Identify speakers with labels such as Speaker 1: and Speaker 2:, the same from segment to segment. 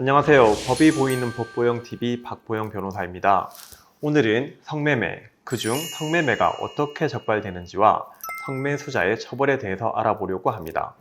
Speaker 1: 안녕하세요. 법이 보이는 법보영TV 박보영 변호사입니다. 오늘은 성매매, 그중 성매매가 어떻게 적발되는지와 성매수자의 처벌에 대해서 알아보려고 합니다.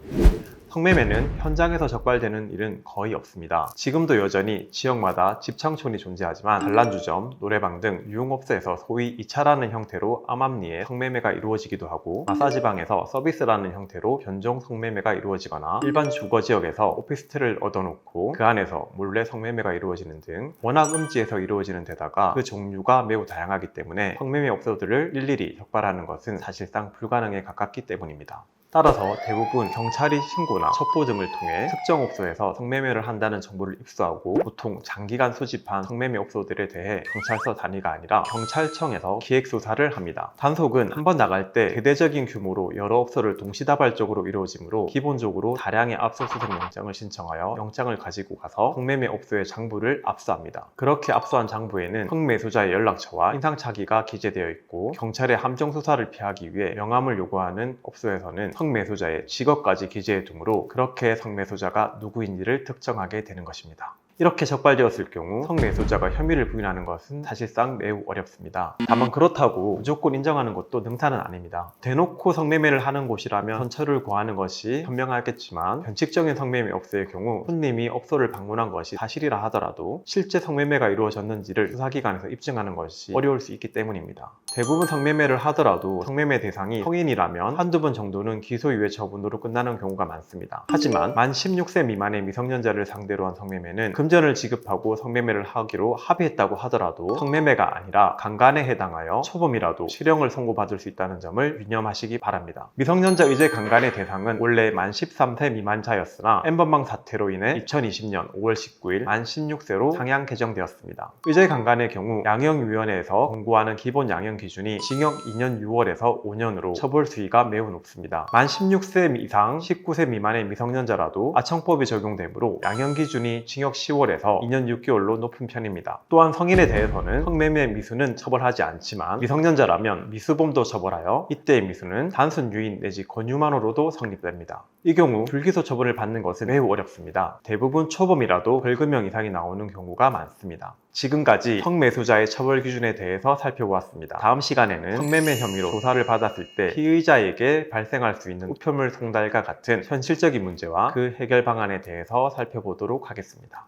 Speaker 1: 성매매는 현장에서 적발되는 일은 거의 없습니다. 지금도 여전히 지역마다 집창촌이 존재하지만 단란주점, 노래방 등 유흥업소에서 소위 2차라는 형태로 암암리에 성매매가 이루어지기도 하고, 마사지방에서 서비스라는 형태로 변종 성매매가 이루어지거나, 일반 주거지역에서 오피스텔을 얻어놓고 그 안에서 몰래 성매매가 이루어지는 등 워낙 음지에서 이루어지는 데다가 그 종류가 매우 다양하기 때문에 성매매 업소들을 일일이 적발하는 것은 사실상 불가능에 가깝기 때문입니다. 따라서 대부분 경찰이 신고나 첩보 등을 통해 특정 업소에서 성매매를 한다는 정보를 입수하고, 보통 장기간 수집한 성매매 업소들에 대해 경찰서 단위가 아니라 경찰청에서 기획수사를 합니다. 단속은 한번 나갈 때 대대적인 규모로 여러 업소를 동시다발적으로 이루어지므로 기본적으로 다량의 압수수색 영장을 신청하여 영장을 가지고 가서 성매매 업소의 장부를 압수합니다. 그렇게 압수한 장부에는 성매수자의 연락처와 인상착의가 기재되어 있고, 경찰의 함정수사를 피하기 위해 명함을 요구하는 업소에서는 성매수자의 직업까지 기재해 두므로 그렇게 성매수자가 누구인지를 특정하게 되는 것입니다. 이렇게 적발되었을 경우 성매수자가 혐의를 부인하는 것은 사실상 매우 어렵습니다. 다만 그렇다고 무조건 인정하는 것도 능사는 아닙니다. 대놓고 성매매를 하는 곳이라면 선처를 구하는 것이 현명하겠지만, 변칙적인 성매매 업소의 경우 손님이 업소를 방문한 것이 사실이라 하더라도 실제 성매매가 이루어졌는지를 수사기관에서 입증하는 것이 어려울 수 있기 때문입니다. 대부분 성매매를 하더라도 성매매 대상이 성인이라면 한두 번 정도는 기소유예 처분으로 끝나는 경우가 많습니다. 하지만 만 16세 미만의 미성년자를 상대로 한 성매매는 금전을 지급하고 성매매를 하기로 합의했다고 하더라도 성매매가 아니라 강간에 해당하여 초범이라도 실형을 선고받을 수 있다는 점을 유념하시기 바랍니다. 미성년자 의제 강간의 대상은 원래 만 13세 미만자였으나 N번방 사태로 인해 2020년 5월 19일 만 16세로 상향 개정되었습니다. 의제 강간의 경우 양형위원회에서 권고하는 기본 양형 기준이 징역 2년 6월에서 5년으로 처벌 수위가 매우 높습니다. 만 16세 이상 19세 미만의 미성년자라도 아청법이 적용되므로 양형 기준이 징역 10월에서 2년 6개월로 높은 편입니다. 또한 성인에 대해서는 성매매 미수는 처벌하지 않지만 미성년자라면 미수범도 처벌하여 이때의 미수는 단순 유인 내지 권유만으로도 성립됩니다. 이 경우 불기소 처벌을 받는 것은 매우 어렵습니다. 대부분 초범이라도 벌금형 이상이 나오는 경우가 많습니다. 지금까지 성매수자의 처벌 기준에 대해서 살펴보았습니다. 다음 시간에는 성매매 혐의로 조사를 받았을 때 피의자에게 발생할 수 있는 우편물 송달과 같은 현실적인 문제와 그 해결 방안에 대해서 살펴보도록 하겠습니다.